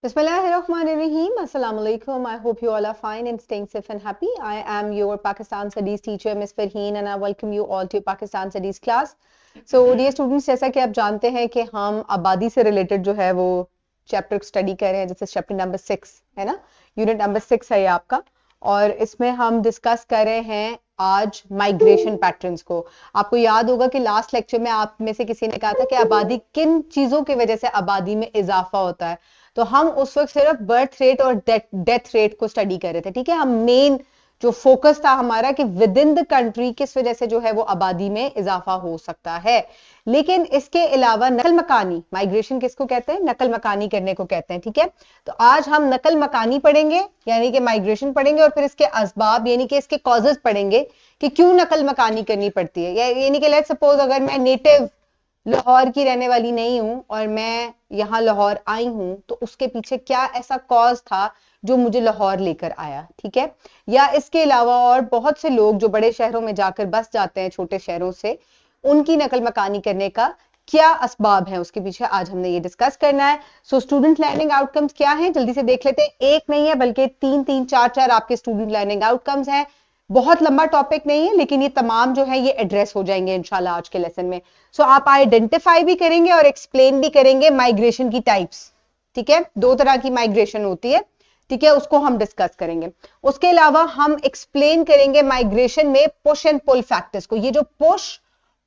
Bismillahirrahmanirrahim. Assalamu alaikum. I hope you all are fine and staying safe and happy. I am your Pakistan Studies teacher, Miss Farheen, and I welcome you all to your Pakistan Studies class. So, dear students, जैसा कि आप जानते हैं कि हम आबादी से related जो है वो चैप्टर स्टडी कर रहे हैं, जैसे चैप्टर नंबर 6 है ना, यूनिट नंबर 6 है ये आपका, और इसमें हम डिस्कस कर रहे हैं आज माइग्रेशन पैटर्न्स को। आपको याद होगा कि लास्ट लेक्चर में आप में से किसी ने कहा था कि आबादी किन चीजों की वजह से आबादी में इजाफा होता है, तो हम उस वक्त सिर्फ बर्थ रेट और डेथ रेट को स्टडी कर रहे थे। ठीक है, हम मेन जो फोकस था हमारा कि विद इन द कंट्री किस वजह से जो है वो आबादी में इजाफा हो सकता है। लेकिन इसके अलावा नकल मकानी माइग्रेशन किसको कहते हैं? नकल मकानी करने को कहते हैं। ठीक है, तो आज हम नकल मकानी पढ़ेंगे, यानी कि माइग्रेशन पढ़ेंगे, और फिर इसके असबाब यानी कि इसके कॉजेस पढ़ेंगे कि क्यों नकल मकानी करनी पड़ती है। यानी कि लेट्स सपोज अगर मैं नेटिव लाहौर की रहने वाली नहीं हूं और मैं यहाँ लाहौर आई हूं, तो उसके पीछे क्या ऐसा कॉज था जो मुझे लाहौर लेकर आया। ठीक है, या इसके अलावा और बहुत से लोग जो बड़े शहरों में जाकर बस जाते हैं छोटे शहरों से, उनकी नकल मकानी करने का क्या असबाब है उसके पीछे आज हमने ये डिस्कस करना है। सो स्टूडेंट लर्निंग आउटकम्स क्या हैं, जल्दी से देख लेते हैं। एक नहीं है बल्कि तीन तीन चार चार आपके स्टूडेंट लर्निंग आउटकम्स हैं। बहुत लंबा टॉपिक नहीं है, लेकिन ये तमाम जो है ये एड्रेस हो जाएंगे इंशाल्लाह आज के लेसन में। सो आप आइडेंटिफाई भी करेंगे और एक्सप्लेन भी करेंगे माइग्रेशन की टाइप्स। ठीक है, दो तरह की माइग्रेशन होती है। ठीक है, उसको हम डिस्कस करेंगे। उसके अलावा हम एक्सप्लेन करेंगे माइग्रेशन में पुश एंड पुल फैक्टर्स को। ये जो पुश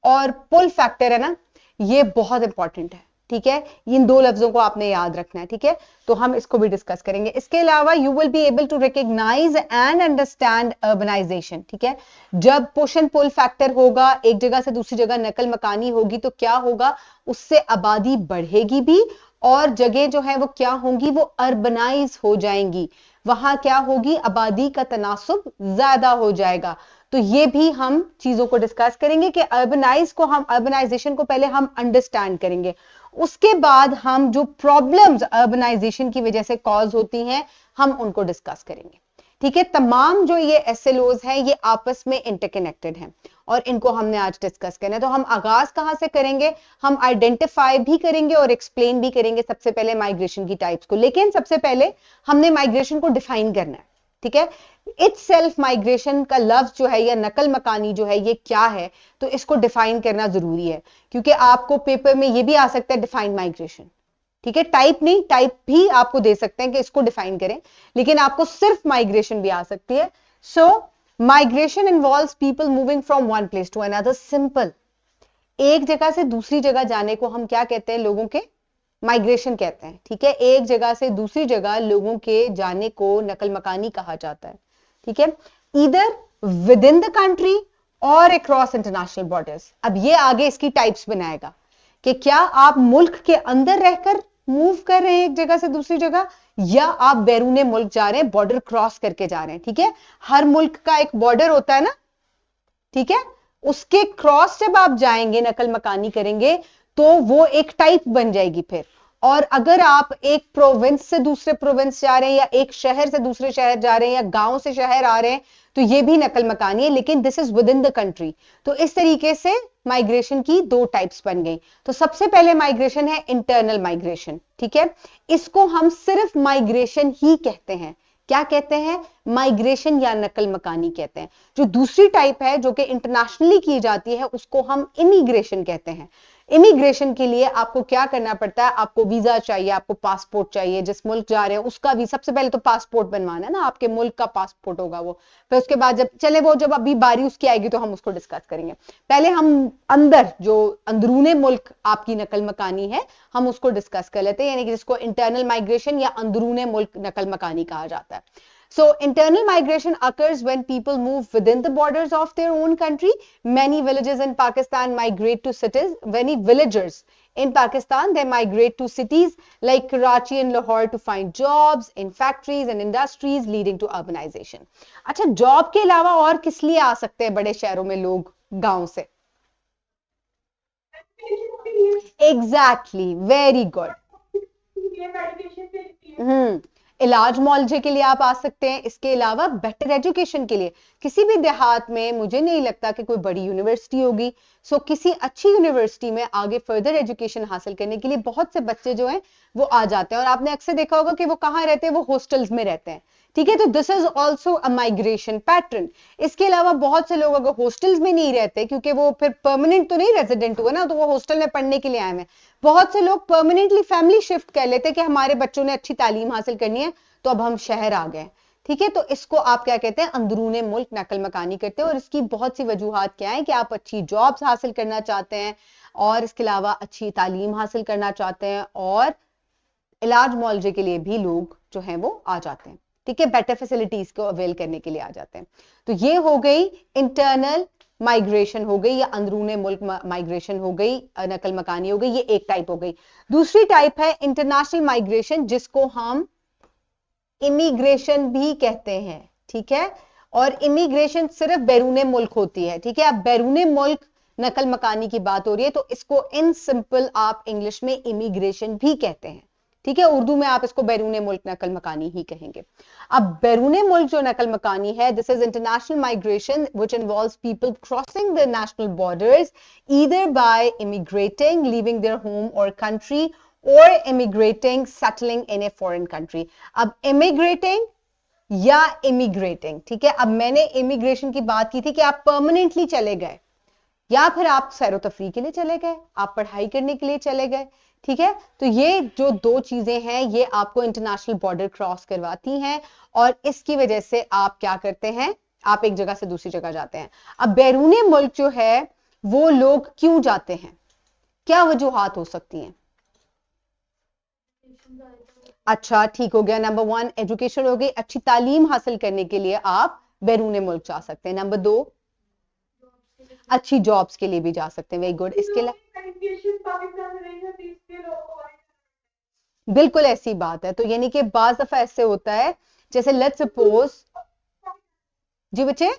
और पुल फैक्टर है ना, ये बहुत इंपॉर्टेंट है। ठीक है, इन दो लफ्जों को आपने याद रखना है। ठीक है, तो हम इसको भी डिस्कस करेंगे। इसके अलावा you will be able to recognise and understand urbanisation. ठीक है, जब पुश एंड पुल फैक्टर होगा, एक जगह से दूसरी जगह नकल मकानी होगी, तो क्या होगा, उससे आबादी बढ़ेगी भी और जगह जो है वो क्या होंगी, वो अर्बनाइज हो जाएंगी। वहां क्या होगी, आबादी का तनासुब ज्यादा हो जाएगा। तो ये भी हम चीजों को डिस्कस करेंगे कि अर्बनाइजेशन को पहले हम अंडरस्टैंड करेंगे, उसके बाद हम जो प्रॉब्लम्स अर्बनाइजेशन की वजह से कॉज होती हैं हम उनको डिस्कस करेंगे। ठीक है, तमाम जो ये एसएलओज हैं ये आपस में इंटरकनेक्टेड हैं और इनको हमने आज डिस्कस करना है। तो हम आगाज कहां से करेंगे, हम आइडेंटिफाई भी करेंगे और एक्सप्लेन भी करेंगे सबसे पहले माइग्रेशन की टाइप्स को। लेकिन सबसे पहले हमने माइग्रेशन को डिफाइन करना है। ठीक है, इट्स सेल्फ माइग्रेशन का लफ्ज जो है या नकल मकानी जो है ये क्या है, तो इसको डिफाइन करना जरूरी है, क्योंकि आपको पेपर में ये भी आ सकता है डिफाइन माइग्रेशन। ठीक है, टाइप नहीं, टाइप भी आपको दे सकते हैं कि इसको डिफाइन करें, लेकिन आपको सिर्फ माइग्रेशन भी आ सकती है। So migration involves people moving from one place to another. Simple, एक जगह से दूसरी जगह जाने को हम क्या कहते हैं, लोगों के माइग्रेशन कहते हैं। ठीक है, एक जगह से दूसरी जगह लोगों के जाने को नकल मकानी कहा जाता है। ठीक है, either with in the country और अक्रॉस इंटरनेशनल बॉर्डर्स। अब ये आगे इसकी टाइप्स बनाएगा कि क्या आप मुल्क के अंदर रहकर मूव कर रहे हैं एक जगह से दूसरी जगह, या आप बैरूने मुल्क जा रहे हैं, बॉर्डर क्रॉस करके जा रहे हैं। ठीक है, हर मुल्क का एक बॉर्डर होता है ना। ठीक है, उसके क्रॉस जब आप जाएंगे नकल मकानी करेंगे तो वो एक टाइप बन जाएगी फिर। और अगर आप एक प्रोविंस से दूसरे प्रोविंस जा रहे हैं या एक शहर से दूसरे शहर जा रहे हैं या गांव से शहर आ रहे हैं, तो ये भी नकल मकानी है, लेकिन this is with in the country. तो इस तरीके से माइग्रेशन की दो टाइप्स बन गई। तो सबसे पहले माइग्रेशन है इंटरनल माइग्रेशन। ठीक है, इसको हम सिर्फ माइग्रेशन ही कहते हैं। क्या कहते हैं, माइग्रेशन या नकल मकानी कहते हैं। जो दूसरी टाइप है जो कि इंटरनेशनली की जाती है उसको हम इमिग्रेशन कहते हैं। इमिग्रेशन के लिए आपको क्या करना पड़ता है, आपको वीजा चाहिए, आपको पासपोर्ट चाहिए, जिस मुल्क जा रहे हैं उसका भी सबसे पहले तो पासपोर्ट बनवाना है ना, आपके मुल्क का पासपोर्ट होगा वो। फिर उसके बाद जब चले वो जब अभी बारी उसकी आएगी तो हम उसको डिस्कस करेंगे। पहले हम अंदर जो अंदरूने मुल्क आपकी नकल मकानी है हम उसको डिस्कस कर लेते हैं, यानी कि जिसको इंटरनल माइग्रेशन या अंदरूने मुल्क नकल मकानी कहा जाता है। So internal migration occurs when people move within the borders of their own country. Many villages in Pakistan migrate to cities. Many villagers in Pakistan, they migrate to cities like Karachi and Lahore to find jobs in factories and industries leading to urbanization. अच्छा, job के अलावा और किस लिए आ सकते हैं बड़े शहरों में लोग गांव से? Exactly, very good. हम्म, इलाज मुआवजे के लिए आप आ सकते हैं, इसके अलावा बेटर एजुकेशन के लिए। किसी भी देहात में मुझे नहीं लगता कि कोई बड़ी यूनिवर्सिटी होगी, सो किसी अच्छी यूनिवर्सिटी में आगे फर्दर एजुकेशन हासिल करने के लिए बहुत से बच्चे जो हैं वो आ जाते हैं। और आपने अक्सर देखा होगा कि वो कहाँ रहते हैं, वो हॉस्टल्स में रहते हैं, ठीक है। तो this is also a migration pattern. इसके अलावा बहुत से लोग अगर हॉस्टल्स में नहीं रहते, क्योंकि वो फिर परमानेंट तो नहीं रेजिडेंट हुआ ना, तो वो हॉस्टल में पढ़ने के लिए आए हैं। बहुत से लोग परमानेंटली फैमिली शिफ्ट कर लेते हैं कि हमारे बच्चों ने अच्छी तालीम हासिल करनी है तो अब हम शहर आ गए, ठीक है। तो इसको आप क्या कहते हैं, अंदरूने मुल्क नकल मकानी करते हैं। और इसकी बहुत सी वजूहात क्या है कि आप अच्छी जॉब्स हासिल करना चाहते हैं, और इसके अलावा अच्छी तालीम हासिल करना चाहते हैं, और इलाज मुआवजे के लिए भी लोग जो हैं वो आ जाते हैं, ठीक है। बेटर फैसिलिटीज को अवेल करने के लिए आ जाते हैं। तो ये हो गई इंटरनल माइग्रेशन हो गई, या अंदरूने मुल्क माइग्रेशन हो गई, नकल मकानी हो गई, ये एक टाइप हो गई। दूसरी टाइप है इंटरनेशनल माइग्रेशन, जिसको हम इमिग्रेशन भी कहते हैं, ठीक है। और इमिग्रेशन सिर्फ बैरूने मुल्क होती है, ठीक है। अब बैरूने मुल्क नकल मकानी की बात हो रही है, तो इसको इन सिंपल आप इंग्लिश में इमिग्रेशन भी कहते हैं, ठीक है। उर्दू में आप इसको बैरूने मुल्क नकल मकानी ही कहेंगे। अब बैरूने मुल्क जो नकल मकानी है, this is international migration which involves people crossing the national borders either by immigrating, leaving their home और country, or immigrating, settling in a foreign country। अब immigrating या immigrating, ठीक है। अब मैंने immigration की बात की थी कि आप permanently चले गए, या फिर आप सैरो तफरी के लिए चले गए, आप पढ़ाई करने के लिए चले गए, ठीक है। तो ये जो दो चीजें हैं ये आपको इंटरनेशनल बॉर्डर क्रॉस करवाती हैं, और इसकी वजह से आप क्या करते हैं, आप एक जगह से दूसरी जगह जाते हैं। अब बैरूने मुल्क जो है वो लोग क्यों जाते हैं, क्या वजूहात हो सकती हैं? अच्छा, ठीक हो गया। नंबर 1 एजुकेशन हो गई, अच्छी तालीम हासिल करने के लिए आप बैरूने मुल्क जा सकते हैं। नंबर 2 अच्छी जॉब्स के लिए भी जा सकते हैं। Very good. इसके लिए बिल्कुल ऐसी बात है। तो यानी कि बाज दफा ऐसे होता है, जैसे लेट्स सपोज, जी बच्चे,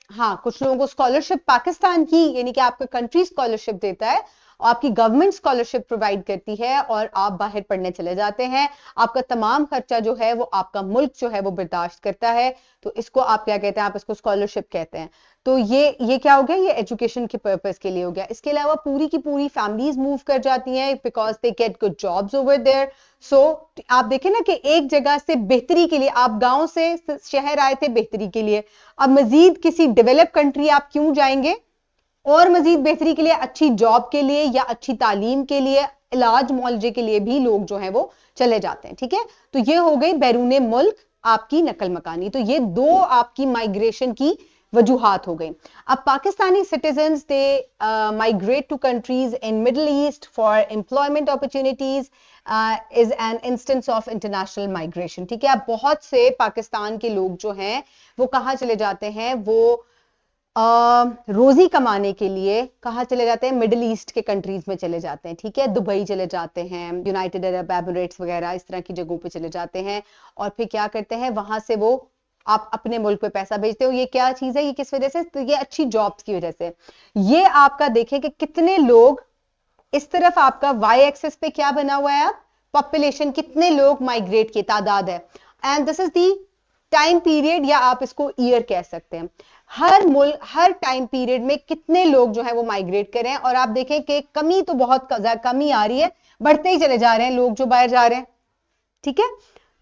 हाँ, कुछ लोगों को स्कॉलरशिप पाकिस्तान की यानी कि आपका कंट्री स्कॉलरशिप देता है, और आपकी गवर्नमेंट स्कॉलरशिप प्रोवाइड करती है, और आप बाहर पढ़ने चले जाते हैं। आपका तमाम खर्चा जो है वो आपका मुल्क जो है वो बर्दाश्त करता है। तो इसको आप क्या कहते हैं, आप इसको स्कॉलरशिप कहते हैं। तो ये क्या हो गया, ये एजुकेशन के पर्पस के लिए हो गया। इसके अलावा पूरी की पूरी फैमिलीज मूव कर जाती हैं because they get good jobs over there. So आप देखें ना कि एक जगह से बेहतरी के लिए, आप गांव से शहर आए थे बेहतरी के लिए, अब मजीद किसी डेवलप कंट्री आप क्यों जाएंगे, और मजीद बेहतरी के लिए, अच्छी जॉब के लिए, या अच्छी तालीम के लिए, इलाज मुआवजे के लिए भी लोग जो है वो चले जाते हैं, ठीक है। तो ये हो गई बैरूने मुल्क आपकी नकल मकानी। तो ये दो आपकी माइग्रेशन की वजूहात हो गई। अब Pakistani citizens they migrate to countries in Middle East for employment opportunities is an instance of international migration, ठीक है। अब बहुत से पाकिस्तान के लोग जो हैं वो कहाँ चले जाते हैं, वो रोजी कमाने के लिए कहाँ चले जाते हैं, मिडिल ईस्ट के कंट्रीज में चले जाते हैं, ठीक है। दुबई चले जाते हैं, यूनाइटेड अरब एमिरेट्स वगैरह इस तरह की जगहों पे चले जाते हैं, और फिर क्या करते हैं, वहां से वो आप अपने मुल्क पे पैसा भेजते हो। ये क्या चीज है, ये किस वजह से, तो ये अच्छी जॉब्स की वजह से। ये आपका देखें कि कितने लोग इस तरफ, आपका वाई एक्सिस पे क्या बना हुआ है, आप पॉपुलेशन, कितने लोग माइग्रेट की तादाद है, and this is the time period, या आप इसको ईयर कह सकते हैं। हर मुल्क हर टाइम पीरियड में कितने लोग जो है वो माइग्रेट कर रहे हैं, और आप देखें कि कमी तो बहुत कमी आ रही है, बढ़ते ही चले जा रहे हैं लोग जो बाहर जा रहे हैं, ठीक है।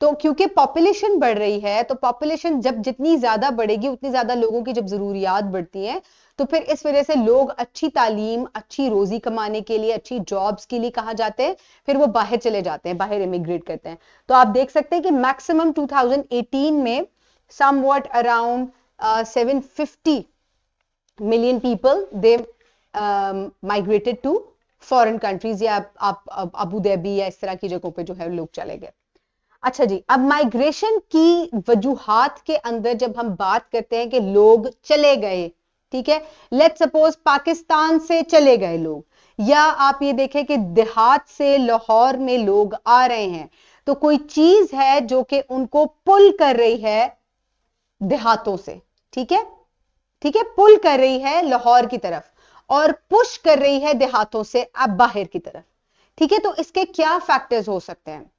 तो क्योंकि पॉपुलेशन बढ़ रही है, तो पॉपुलेशन जब जितनी ज्यादा बढ़ेगी उतनी ज्यादा लोगों की जब जरूरियात बढ़ती हैं, तो फिर इस वजह से लोग अच्छी तालीम, अच्छी रोजी कमाने के लिए, अच्छी जॉब्स के लिए कहाँ जाते हैं, फिर वो बाहर चले जाते हैं, बाहर इमिग्रेट करते हैं। तो आप देख सकते हैं कि मैक्सिमम 2018 में somewhat around 750 million people they migrated to foreign countries, या आप अबू धाबी या इस तरह की जगहों पे जो है लोग चले गए। अच्छा जी, अब माइग्रेशन की वजूहात के अंदर जब हम बात करते हैं कि लोग चले गए, ठीक है, लेट्स सपोज पाकिस्तान से चले गए लोग, या आप ये देखें कि देहात से लाहौर में लोग आ रहे हैं, तो कोई चीज है जो कि उनको पुल कर रही है देहातों से, ठीक है, ठीक है, पुल कर रही है लाहौर की तरफ, और पुश कर रही है देहातों से अब बाहर की तरफ, ठीक है, तो इसके क्या फैक्टर्स हो सकते हैं?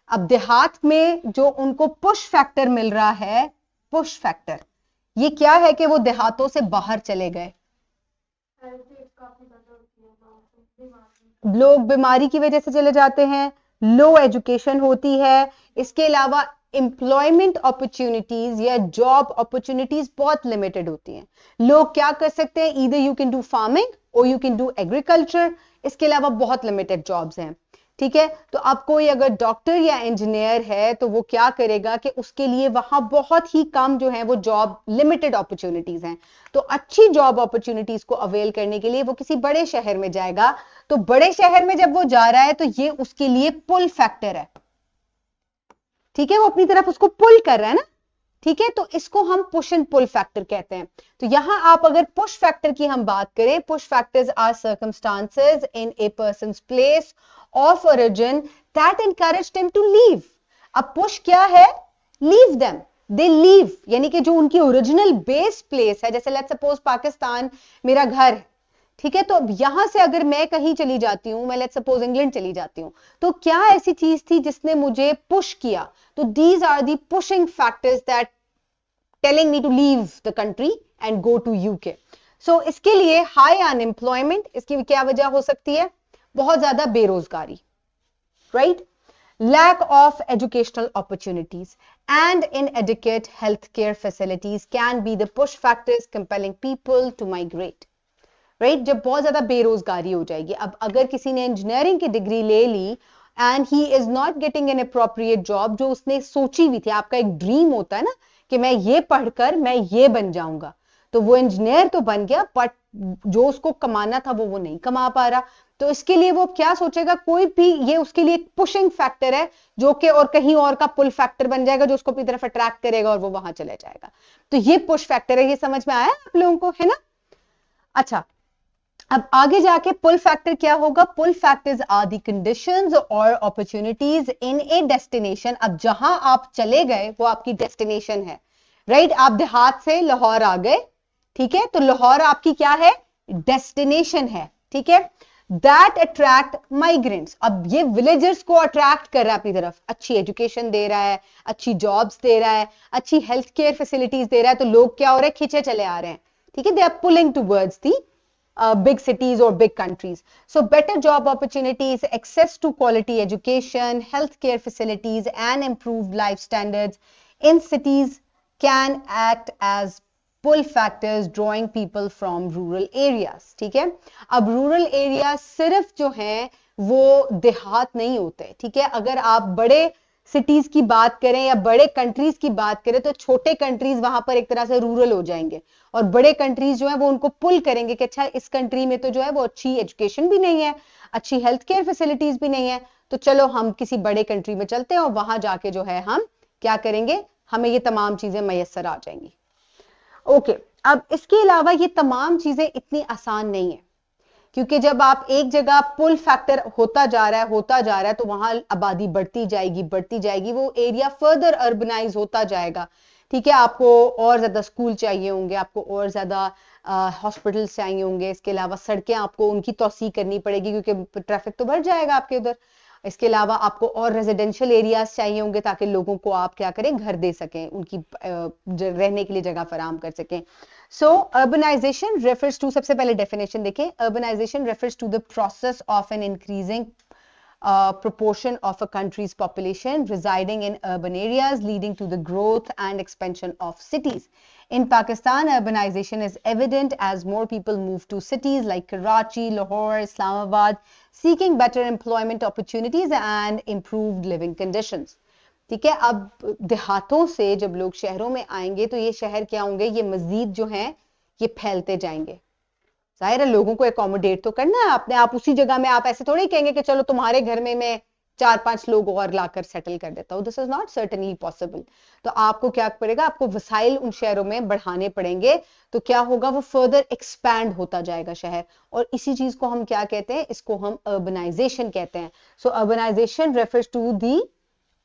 अब देहात में जो उनको पुश फैक्टर मिल रहा है, पुश फैक्टर, ये क्या है कि वो देहातों से बाहर चले गए, लोग बीमारी की वजह से चले जाते हैं, लो एजुकेशन होती है, इसके अलावा एम्प्लॉयमेंट अपॉर्चुनिटीज या जॉब अपॉर्चुनिटीज बहुत लिमिटेड होती हैं। लोग क्या कर सकते हैं, either you can do farming और यू कैन डू एग्रीकल्चर, इसके अलावा बहुत लिमिटेड जॉब्स हैं। ठीक है, तो अब कोई अगर डॉक्टर या इंजीनियर है तो वो क्या करेगा कि उसके लिए वहां बहुत ही कम जो है वो जॉब, लिमिटेड अपॉर्चुनिटीज हैं। तो अच्छी जॉब अपॉर्चुनिटीज को अवेल करने के लिए वो किसी बड़े शहर में जाएगा। तो बड़े शहर में जब वो जा रहा है तो ये उसके लिए पुल फैक्टर है। ठीक है, वो अपनी तरफ उसको पुल कर रहा है ना। ठीक है, तो इसको हम पुश एंड पुल फैक्टर कहते हैं। तो यहां आप अगर पुश फैक्टर की हम बात करें, push factors are circumstances in a person's place of origin that encourage them to leave. अब पुश क्या है, लीव देम, दे लीव, यानी कि जो उनकी ओरिजिनल बेस प्लेस है, जैसे लेट्स सपोज पाकिस्तान मेरा घर है। ठीक है, तो अब यहां से अगर मैं कहीं चली जाती हूं, मैं लेट्स सपोज इंग्लैंड चली जाती हूं, तो क्या ऐसी चीज थी जिसने मुझे पुश किया? तो these are the pushing factors that telling me to leave the country and go to UK. So इसके लिए हाई अनएम्प्लॉयमेंट, इसकी क्या वजह हो सकती है? बहुत ज्यादा बेरोजगारी, right? Lack of educational opportunities and inadequate healthcare facilities can be the push factors compelling people to migrate. Right, जब बहुत ज्यादा बेरोजगारी हो जाएगी। अब अगर किसी ने इंजीनियरिंग की डिग्री ले ली and he is not getting an appropriate job जो उसने सोची हुई थी, आपका एक ड्रीम होता है ना कि मैं ये पढ़कर मैं ये बन जाऊंगा, तो वो इंजीनियर तो बन गया बट जो उसको कमाना था वो नहीं कमा पा रहा। तो इसके लिए वो क्या सोचेगा, कोई भी, ये उसके लिए एक पुशिंग फैक्टर है जो कि और कहीं और का पुल फैक्टर बन जाएगा जो उसको अपनी तरफ अट्रैक्ट करेगा और वो वहां चले जाएगा। तो ये पुश फैक्टर है। ये समझ में आया आप लोगों को, है ना? अच्छा, अब आगे जाके पुल फैक्टर क्या होगा? Pull factors are the conditions और अपॉर्चुनिटीज इन ए डेस्टिनेशन। अब जहां आप चले गए वो आपकी डेस्टिनेशन है, राइट? आप देहात से लाहौर आ गए, ठीक है, तो लाहौर आपकी क्या है? डेस्टिनेशन है, ठीक है। That attract migrants. अब ये विलेजर्स को अट्रैक्ट कर रहा है अपनी तरफ, अच्छी एजुकेशन दे रहा है, अच्छी जॉब्स दे रहा है, अच्छी हेल्थ केयर फैसिलिटीज दे रहा है, तो लोग क्या हो रहे हैं? खिंचे चले आ रहे हैं, ठीक है। They are pulling towards the big cities or big countries. So better job opportunities, access to quality education, healthcare facilities and improved life standards in cities can act as pull factors drawing people from rural areas. ठीक है, अब rural areas सिर्फ जो हैं वो देहात नहीं होते, ठीक है। अगर आप बड़े सिटीज की बात करें या बड़े कंट्रीज की बात करें तो छोटे कंट्रीज वहां पर एक तरह से रूरल हो जाएंगे और बड़े कंट्रीज जो है वो उनको पुल करेंगे कि अच्छा इस कंट्री में तो जो है वो अच्छी एजुकेशन भी नहीं है, अच्छी हेल्थ केयर फैसिलिटीज भी नहीं है, तो चलो हम किसी बड़े कंट्री में चलते हैं और वहां जाके जो है हम क्या करेंगे, हमें ये तमाम चीजें मैसर आ जाएंगी। ओके, अब इसके अलावा ये तमाम चीजें इतनी आसान नहीं है, क्योंकि जब आप एक जगह पुल फैक्टर होता जा रहा है तो वहां आबादी बढ़ती जाएगी, वो एरिया फर्दर अर्बनाइज होता जाएगा, ठीक है। आपको और ज्यादा स्कूल चाहिए होंगे, आपको और ज्यादा हॉस्पिटल्स चाहिए होंगे, इसके अलावा सड़कें आपको उनकी तौसी करनी पड़ेगी क्योंकि ट्रैफिक तो बढ़ जाएगा आपके उधर। इसके अलावा आपको और रेजिडेंशियल एरियाज चाहिए होंगे ताकि लोगों को आप क्या करें, घर दे सकें, उनकी रहने के लिए जगह फराहम कर सकें। So urbanization refers to, सबसे पहले definition देखें, urbanization refers to the process of an increasing proportion of a country's population residing in urban areas leading to the growth and expansion of cities. In Pakistan, urbanization is evident as more people move to cities like Karachi, Lahore, Islamabad, seeking better employment opportunities and improved living conditions. ठीक है, अब देहातों से जब लोग शहरों में आएंगे तो ये शहर क्या होंगे, ये मजीद जो हैं ये फैलते जाएंगे। जाहिर है लोगों को एकोमोडेट तो करना है आपने, आप उसी जगह में आप ऐसे थोड़ी कहेंगे कि चलो तुम्हारे घर में मैं 4-5 लोग और लाकर सेटल कर देता हूं। This is not certainly possible. तो आपको क्या पड़ेगा, आपको वसाइल उन शहरों में बढ़ाने पड़ेंगे, तो क्या होगा, वो फर्दर एक्सपैंड होता जाएगा शहर, और इसी चीज को हम क्या कहते हैं, इसको हम अर्बनाइजेशन कहते हैं। So urbanization refers to the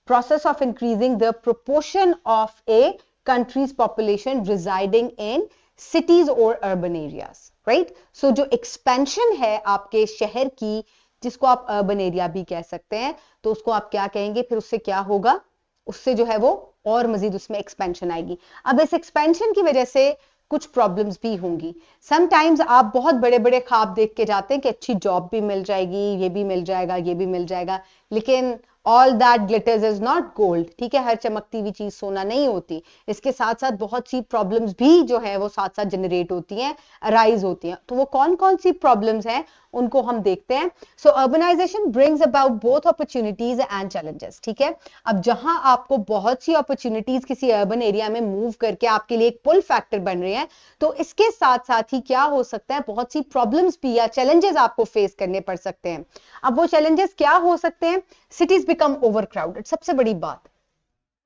process of increasing the proportion of a country's population residing in cities or urban areas, right? So जो expansion है आपके शहर की, जिसको आप अर्बन एरिया भी कह सकते हैं, तो उसको आप क्या कहेंगे, फिर उससे क्या होगा, उससे जो है वो और मजीद उसमें एक्सपेंशन आएगी। अब इस एक्सपेंशन की वजह से कुछ प्रॉब्लम्स भी होंगी। समटाइम्स आप बहुत बड़े बड़े ख्वाब देख के जाते हैं कि अच्छी जॉब भी मिल जाएगी, ये भी मिल जाएगा, ये भी मिल जाएगा, लेकिन all that glitters is not gold, ठीक है, हर चमकती हुई चीज सोना नहीं होती। इसके साथ साथ बहुत सी प्रॉब्लम्स भी जो है वो साथ साथ जनरेट होती हैं, अराइज होती हैं। तो वो कौन कौन सी प्रॉब्लम्स हैं उनको हम देखते हैं। So urbanization brings about both opportunities and challenges, ठीक है। अब जहां आपको बहुत सी अपॉर्चुनिटीज किसी अर्बन एरिया में मूव करके आपके लिए एक पुल फैक्टर बन रही है, तो इसके साथ साथ ही क्या हो सकता है, बहुत सी प्रॉब्लम्स भी या चैलेंजेस आपको फेस करने पड़ सकते हैं। अब वो चैलेंजेस क्या हो सकते हैं, सिटीज बिकम ओवर क्राउडेड, सबसे बड़ी बात,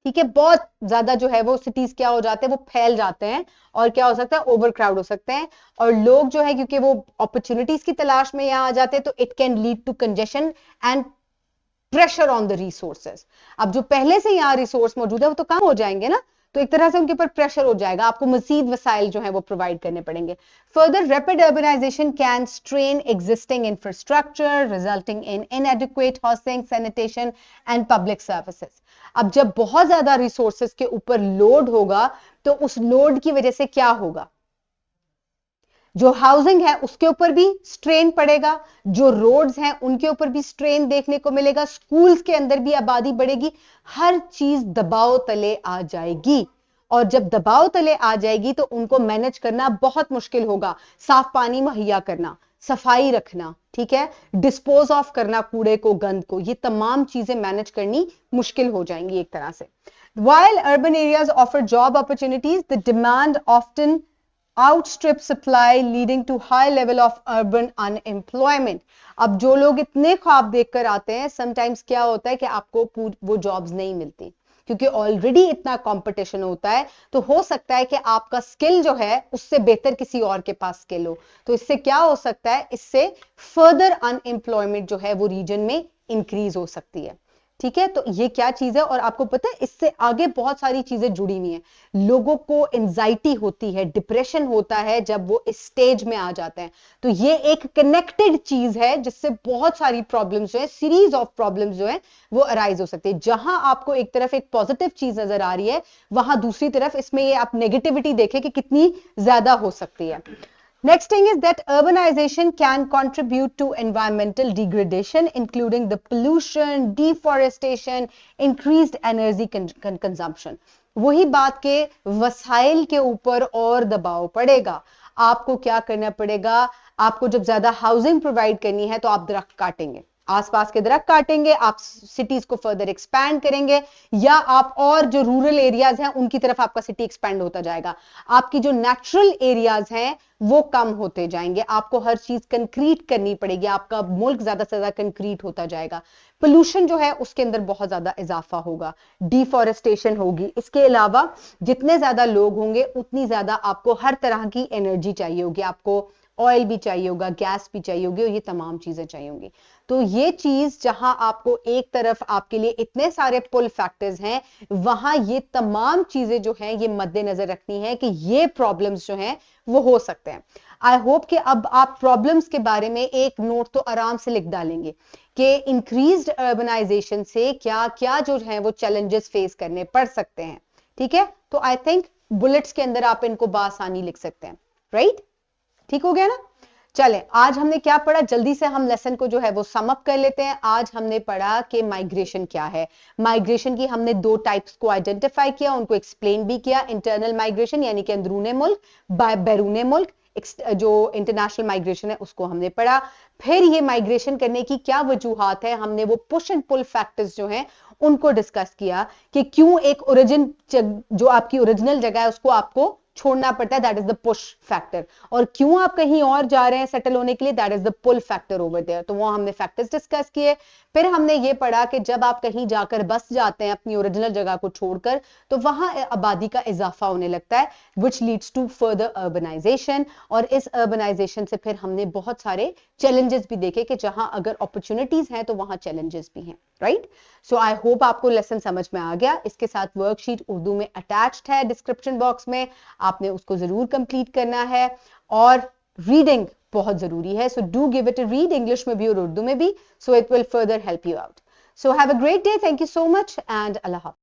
ठीक है, बहुत ज्यादा जो है वो सिटीज क्या हो जाते हैं, वो फैल जाते हैं, और क्या हो सकता है, ओवर क्राउड हो सकते हैं, और लोग जो है क्योंकि वो अपॉर्चुनिटीज की तलाश में यहां आ जाते हैं, तो it can lead to congestion and pressure on the resources. अब जो पहले से यहां रिसोर्स मौजूद है वो तो कम हो जाएंगे ना, तो एक तरह से उनके ऊपर प्रेशर हो जाएगा, आपको मजीद वसाइल जो है वो प्रोवाइड करने पड़ेंगे। Further rapid urbanisation can strain existing infrastructure resulting in inadequate housing, sanitation and public services. अब जब बहुत ज्यादा रिसोर्सेज के ऊपर लोड होगा, तो उस लोड की वजह से क्या होगा, जो हाउसिंग है उसके ऊपर भी स्ट्रेन पड़ेगा, जो रोड्स हैं उनके ऊपर भी स्ट्रेन देखने को मिलेगा, स्कूल्स के अंदर भी आबादी बढ़ेगी, हर चीज दबाव तले आ जाएगी। और जब दबाव तले आ जाएगी तो उनको मैनेज करना बहुत मुश्किल होगा, साफ पानी मुहैया करना, सफाई रखना, ठीक है, डिस्पोज ऑफ करना कूड़े को, गंद को, ये तमाम चीजें मैनेज करनी मुश्किल हो जाएंगी एक तरह से। While urban areas offer job opportunities, the demand often outstrip supply, leading to high level of urban unemployment. अब जो लोग इतने ख्वाब देखकर आते हैं, समटाइम्स क्या होता है कि आपको वो जॉब्स नहीं मिलती, क्योंकि ऑलरेडी इतना कंपटीशन होता है। तो हो सकता है कि आपका स्किल जो है उससे बेहतर किसी और के पास स्किल हो, तो इससे क्या हो सकता है, इससे फर्दर अनएम्प्लॉयमेंट जो है वो रीजन में इंक्रीज हो सकती है, ठीक है। तो ये क्या चीज है, और आपको पता है इससे आगे बहुत सारी चीजें जुड़ी हुई हैं। लोगों को एंजाइटी होती है, डिप्रेशन होता है जब वो इस स्टेज में आ जाते हैं, तो ये एक कनेक्टेड चीज है जिससे बहुत सारी प्रॉब्लम्स जो है, सीरीज ऑफ प्रॉब्लम्स जो है वो अराइज हो सकती है। जहां आपको एक तरफ एक पॉजिटिव चीज नजर आ रही है, वहां दूसरी तरफ इसमें ये आप नेगेटिविटी देखें कि कितनी ज्यादा हो सकती है। Next thing is that urbanization can contribute to environmental degradation, including the pollution, deforestation, increased energy consumption. वही बात के वसाइल के ऊपर और दबाव पड़ेगा। आपको क्या करना पड़ेगा, आपको जब ज्यादा हाउसिंग प्रोवाइड करनी है तो आप दरख्त काटेंगे, आसपास के दरख्त काटेंगे, आप सिटीज को फर्दर एक्सपैंड करेंगे, या आप और जो रूरल एरियाज हैं उनकी तरफ आपका सिटी एक्सपैंड होता जाएगा। आपकी जो नेचुरल एरियाज हैं वो कम होते जाएंगे, आपको हर चीज कंक्रीट करनी पड़ेगी, आपका मुल्क ज्यादा से ज्यादा कंक्रीट होता जाएगा। पोल्यूशन जो है उसके अंदर बहुत ज्यादा इजाफा होगा, डिफॉरेस्टेशन होगी। इसके अलावा जितने ज्यादा लोग होंगे उतनी ज्यादा आपको हर तरह की एनर्जी चाहिए होगी, आपको ऑयल भी चाहिए होगा, गैस भी चाहिए होगी, और ये तमाम चीजें चाहिए होंगी। तो ये चीज जहां आपको एक तरफ आपके लिए इतने सारे पुल फैक्टर्स हैं, वहां ये तमाम चीजें जो हैं ये मद्देनजर रखनी है कि ये प्रॉब्लम्स जो हैं वो हो सकते हैं। आई होप कि अब आप प्रॉब्लम्स के बारे में एक नोट तो आराम से लिख डालेंगे कि इंक्रीज्ड अर्बनाइजेशन से क्या क्या जो है वो चैलेंजेस फेस करने पड़ सकते हैं, ठीक है। तो आई थिंक बुलेट्स के अंदर आप इनको बासानी लिख सकते हैं, राइट, ठीक हो गया ना। चलें, आज हमने क्या पढ़ा, जल्दी से हम लेसन को जो है वो सम अप कर लेते हैं। आज हमने पढ़ा कि माइग्रेशन क्या है। माइग्रेशन की हमने दो टाइप्स को आइडेंटिफाई किया, उनको एक्सप्लेन भी किया। इंटरनल माइग्रेशन यानी कि अंदरूने मुल्क, बैरूने मुल्क, जो इंटरनेशनल माइग्रेशन है उसको हमने पढ़ा। फिर ये माइग्रेशन करने की क्या वजूहात है, हमने वो पुश एंड पुल फैक्टर्स जो हैं उनको डिस्कस किया कि क्यों एक ओरिजिन जो आपकी ओरिजिनल जगह है उसको आपको छोड़ना पड़ता है, that is the push factor, और क्यों आप कहीं और जा रहे हैं सेटल होने के लिए, that is the pull factor over there. तो वो हमने फैक्टर्स डिस्कस किए। फिर हमने ये पढ़ा कि जब आप कहीं जाकर बस जाते हैं अपनी ओरिजिनल जगह को छोड़कर, तो वहां आबादी का इजाफा होने लगता है, which leads to further urbanisation. और इस अर्बनाइजेशन से फिर हमने बहुत सारे चैलेंजेस भी देखे कि जहां अगर अपॉर्चुनिटीज हैं तो वहां चैलेंजेस भी हैं, राइट। सो आई होप आपको लेसन समझ में आ गया। इसके साथ वर्कशीट उर्दू में अटैच्ड है डिस्क्रिप्शन बॉक्स में, आपने उसको जरूर कंप्लीट करना है। और रीडिंग बहुत ज़रूरी है. So do give it a read, English में भी और उर्दू में भी, so it will further help you out. So have a great day. Thank you so much and Allah Hafiz.